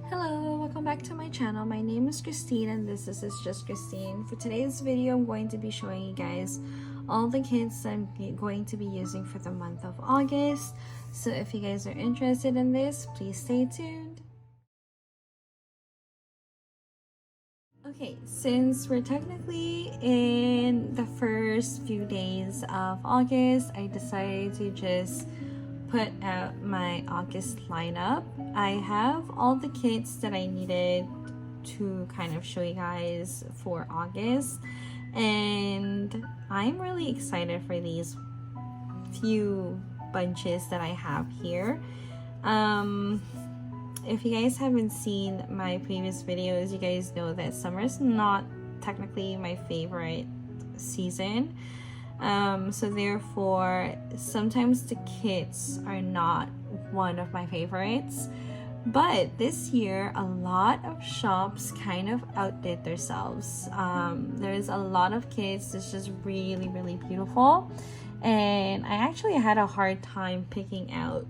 Hello, welcome back to my channel. My name is Christine and this is Just Christine. For today's video, I'm going to be showing you guys all the kits I'm going to be using for the month of August. So if you guys are interested in this, please stay tuned. Okay, since we're technically in the first few days of August, I decided to just put out my August lineup. I have all the kits that I needed to kind of show you guys for August, and I'm really excited for these few bunches that I have here. If you guys haven't seen my previous videos, you guys know that summer is not technically my favorite season. So therefore, sometimes the kits are not one of my favorites. But this year, a lot of shops kind of outdid themselves. There's a lot of kits that's just really, really beautiful. And I actually had a hard time picking out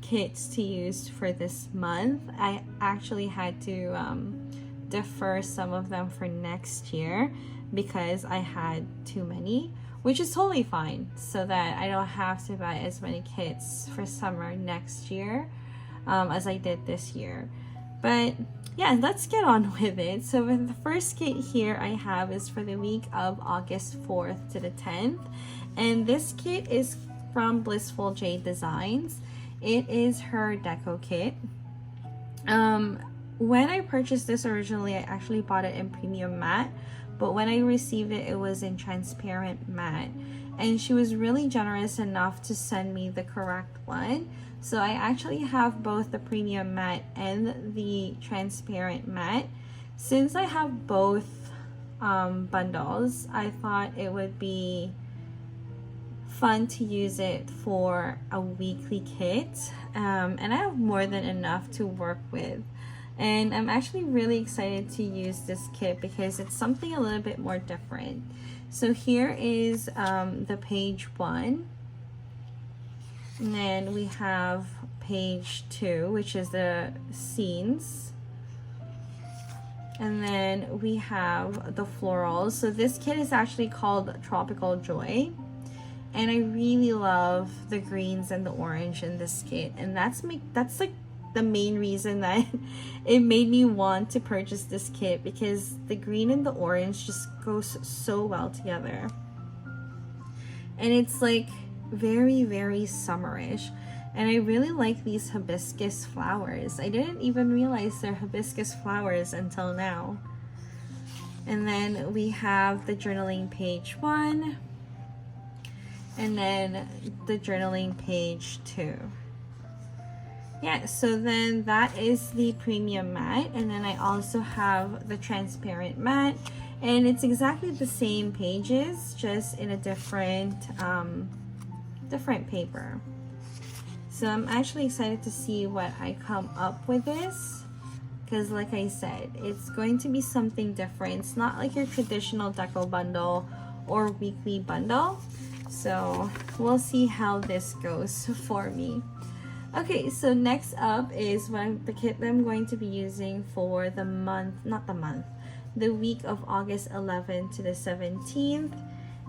kits to use for this month. I actually had to defer some of them for next year because I had too many, which is totally fine, so that I don't have to buy as many kits for summer next year as I did this year. But yeah, let's get on with it. So the first kit here I have is for the week of August 4th to the 10th, and this kit is from BlissfulJaydeDesigns. It is her deco kit. When I purchased this originally, I actually bought it in premium matte, but when I received it, it was in transparent matte, and she was really generous enough to send me the correct one. So I actually have both the premium matte and the transparent matte. Since I have both bundles, I thought it would be fun to use it for a weekly kit, and I have more than enough to work with. And I'm actually really excited to use this kit because it's something a little bit more different. So here is the page 1, and then we have page 2, which is the scenes, and then we have the florals. So this kit is actually called Tropical Joy, and I really love the greens and the orange in this kit, and that's like the main reason that it made me want to purchase this kit, because the green and the orange just goes so well together, and it's like very, very summerish. And I really like these hibiscus flowers. I didn't even realize they're hibiscus flowers until now. And then we have the journaling page 1, and then the journaling page 2. Yeah, so then that is the premium matte, and then I also have the transparent matte, and it's exactly the same pages, just in a different paper. So I'm actually excited to see what I come up with this, because like I said, it's going to be something different. It's not like your traditional deco bundle or weekly bundle. So we'll see how this goes for me. Okay, so next up is the kit that I'm going to be using for the week of August 11th to the 17th.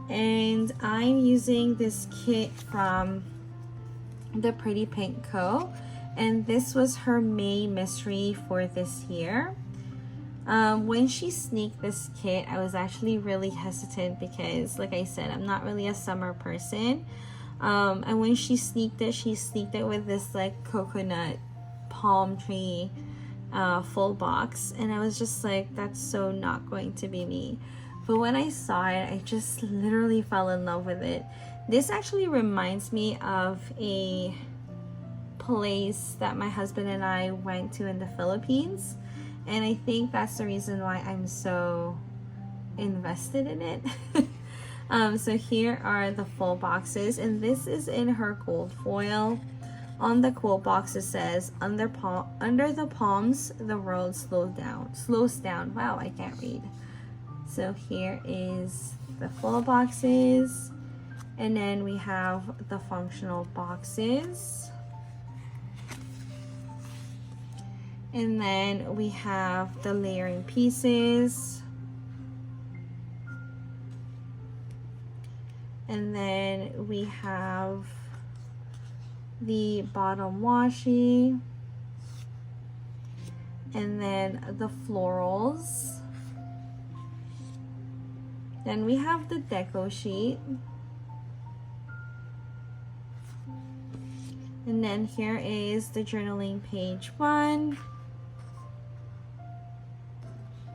And I'm using this kit from the Pretty Pink Co. And this was her May mystery for this year. When she sneaked this kit, I was actually really hesitant because, like I said, I'm not really a summer person. And when she sneaked it with this like coconut palm tree full box, and I was just like, that's so not going to be me. But when I saw it, I just literally fell in love with it. This actually reminds me of a place that my husband and I went to in the Philippines, and I think that's the reason why I'm so invested in it. So here are the full boxes, and this is in her gold foil. On the quote box it says, under the palms the world slows down. Wow, I can't read. So here is the full boxes, and then we have the functional boxes. And then we have the layering pieces. And then we have the bottom washi. And then the florals. Then we have the deco sheet. And then here is the journaling page 1.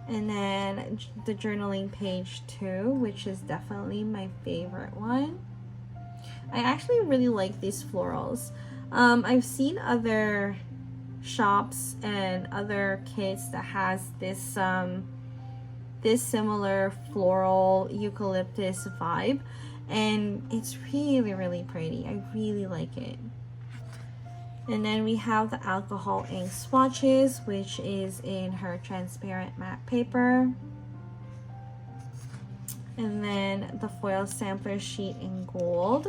And then the journaling page 2, which is definitely my favorite one. I actually really like these florals. I've seen other shops and other kits that has this this similar floral eucalyptus vibe, and it's really pretty. I really like it. And then we have the alcohol ink swatches, which is in her transparent matte paper. And then the foil sampler sheet in gold.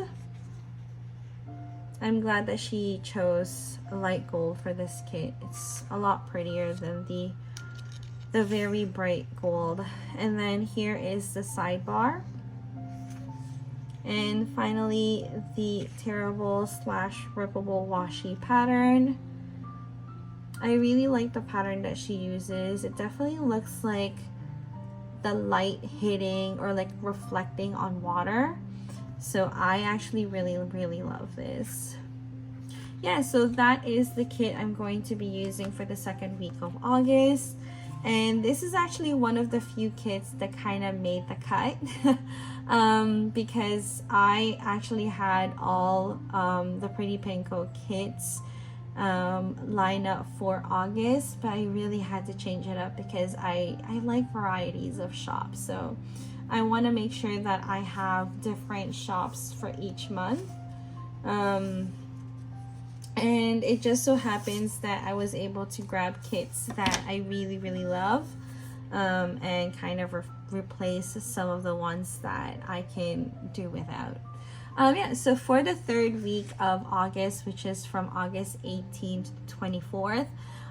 I'm glad that she chose a light gold for this kit. It's a lot prettier than the very bright gold. And then here is the sidebar. And finally, the tearable / rippable washi pattern. I really like the pattern that she uses. It definitely looks like the light hitting or like reflecting on water. So I actually really love this. Yeah, so that is the kit I'm going to be using for the second week of August. And this is actually one of the few kits that kind of made the cut. Because I actually had all the Pretty Pinko kits line up for August, but I really had to change it up because I like varieties of shops. So I want to make sure that I have different shops for each month. And it just so happens that I was able to grab kits that I really love, and kind of replace some of the ones that I can do without. Yeah, so for the third week of August, which is from August 18th to 24th,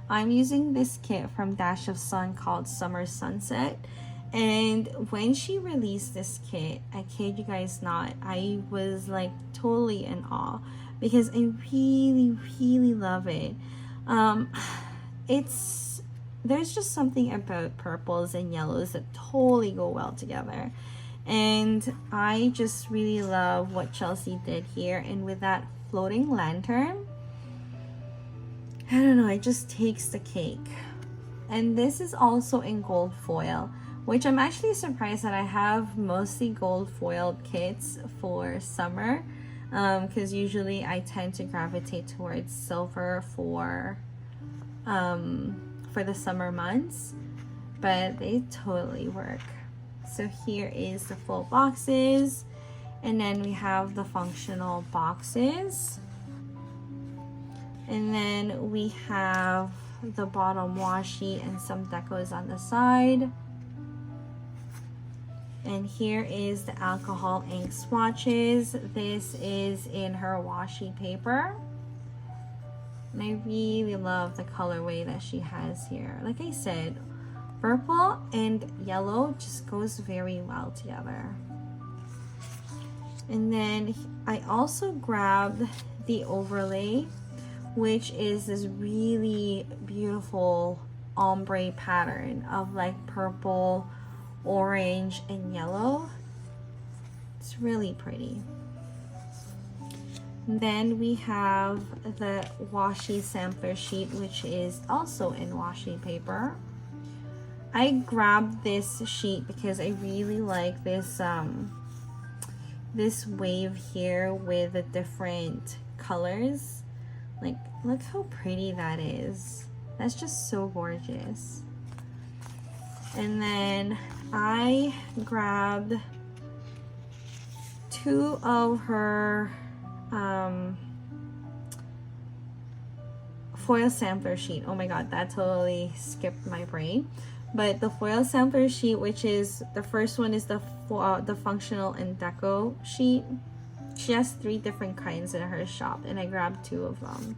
I'm using this kit from Dash of Sun called Summer Sunset. And when she released this kit, I kid you guys not, I was like totally in awe because I really love it. There's just something about purples and yellows that totally go well together. And I just really love what Chelsea did here. And with that floating lantern, I don't know, it just takes the cake. And this is also in gold foil, which I'm actually surprised that I have mostly gold foiled kits for summer, because usually I tend to gravitate towards silver for the summer months, but they totally work. So here is the full boxes, and then we have the functional boxes, and then we have the bottom washi and some decos on the side. And here is the alcohol ink swatches. This is in her washi paper. And I really love the colorway that she has here. Like I said, purple and yellow just goes very well together. And then I also grabbed the overlay, which is this really beautiful ombre pattern of like purple, orange, and yellow. It's really pretty. And then we have the washi sampler sheet, which is also in washi paper. I grabbed this sheet because I really like this this wave here with the different colors. Like, look how pretty that is. That's just so gorgeous. And then I grabbed two of her foil sampler sheet. Oh my god, that totally skipped my brain. But the foil sampler sheet, which is the first one, is the functional and deco sheet. She has 3 different kinds in her shop, and I grabbed 2 of them.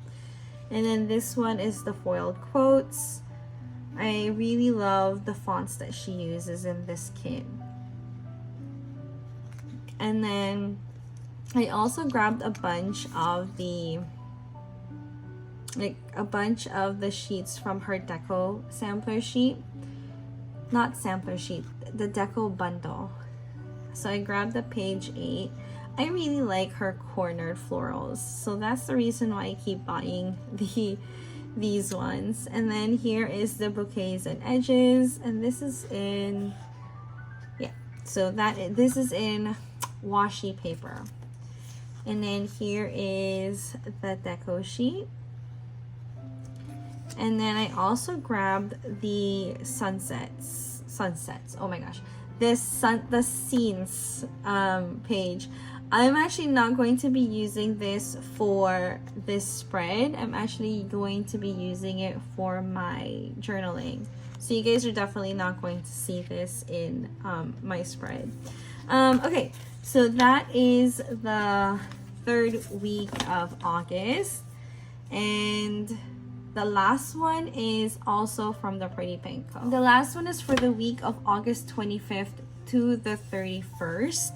And then this one is the foiled quotes. I really love the fonts that she uses in this kit. And then I also grabbed a bunch of the sheets from her deco sampler sheet. Not sampler sheet, the deco bundle. So I grabbed the page 8. I really like her cornered florals, so that's the reason why I keep buying these ones. And then here is the bouquets and edges, and this is in, yeah, so this is in washi paper. And then here is the deco sheet. And then I also grabbed the sunsets, oh my gosh, the scenes page. I'm actually not going to be using this for this spread. I'm actually going to be using it for my journaling. So you guys are definitely not going to see this in my spread. Okay, so that is the 3rd week of August. And the last one is also from the Pretty Pink Co. The last one is for the week of August 25th to the 31st.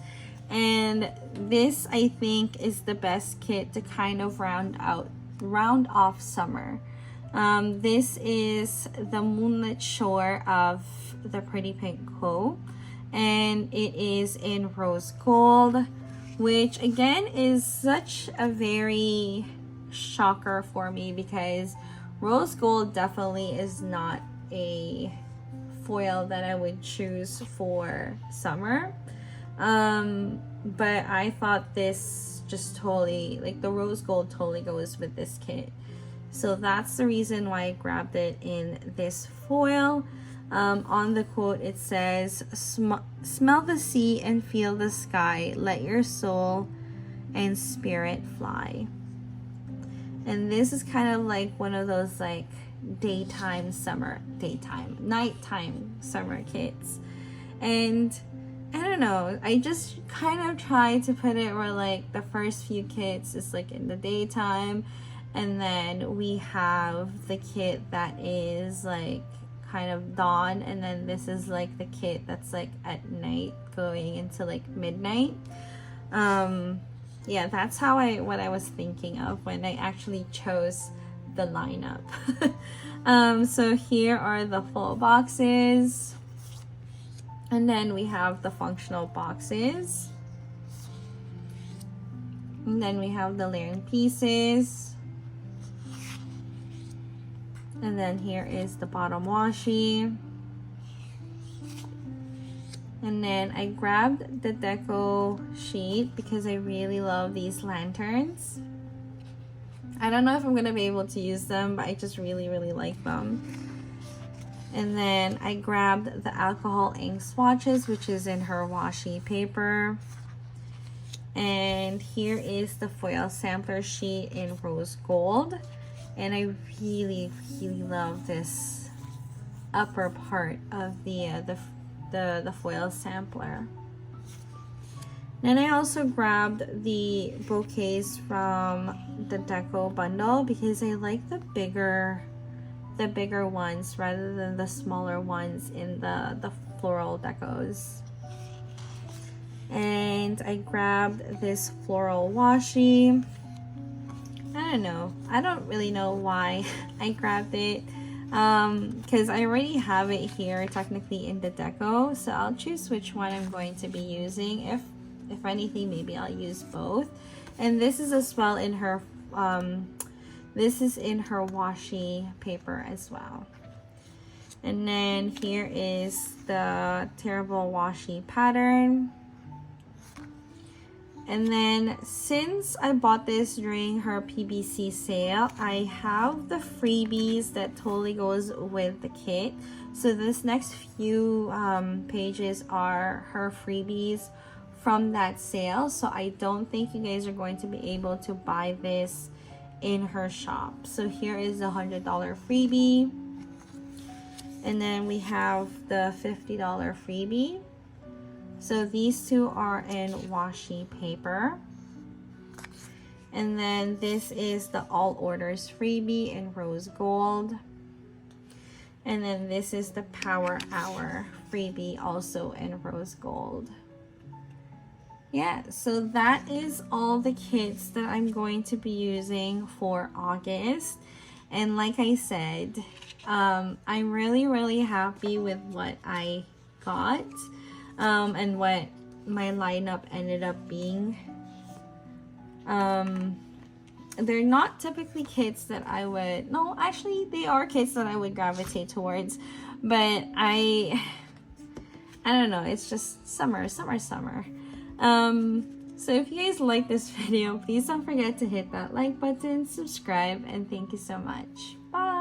And this, I think, is the best kit to kind of round off summer. This is the Moonlit Shore of the Pretty Pink Co. And it is in rose gold, which again is such a very shocker for me because rose gold definitely is not a foil that I would choose for summer. But I thought this just totally, like the rose gold totally goes with this kit. So that's the reason why I grabbed it in this foil. On the quote it says, smell the sea and feel the sky, let your soul and spirit fly. And this is kind of like one of those like nighttime summer kits. And I don't know, I just kind of try to put it where like the first few kits is like in the daytime, and then we have the kit that is like kind of dawn, and then this is like the kit that's like at night going into like midnight. Yeah, that's how what I was thinking of when I actually chose the lineup. So here are the full boxes, and then we have the functional boxes, and then we have the layering pieces, and then here is the bottom washi. And then I grabbed the deco sheet because I really love these lanterns. I don't know if I'm gonna be able to use them, but I just really like them. And then I grabbed the alcohol ink swatches, which is in her washi paper. And here is the foil sampler sheet in rose gold. And I really love this upper part of the foil sampler. Then I also grabbed the bouquets from the deco bundle because I like the bigger ones rather than the smaller ones in the floral decos. And I grabbed this floral washi. I don't know, I don't really know why I grabbed it, because I already have it here technically in the deco, so I'll choose which one I'm going to be using. If anything, maybe I'll use both. And this is as well in her this is in her washi paper as well. And then here is the terrible washi pattern. And then since I bought this during her PBC sale, I have the freebies that totally goes with the kit. So this next few pages are her freebies from that sale. So I don't think you guys are going to be able to buy this in her shop. So here is the $100 freebie. And then we have the $50 freebie. So these two are in washi paper. And then this is the All Orders freebie in rose gold. And then this is the Power Hour freebie also in rose gold. Yeah, so that is all the kits that I'm going to be using for August. And like I said, I'm really happy with what I got and what my lineup ended up being. They're not typically kits that I would, no, actually they are kits that I would gravitate towards, but I don't know, it's just summer. So if you guys like this video, please don't forget to hit that like button, subscribe, and thank you so much. Bye.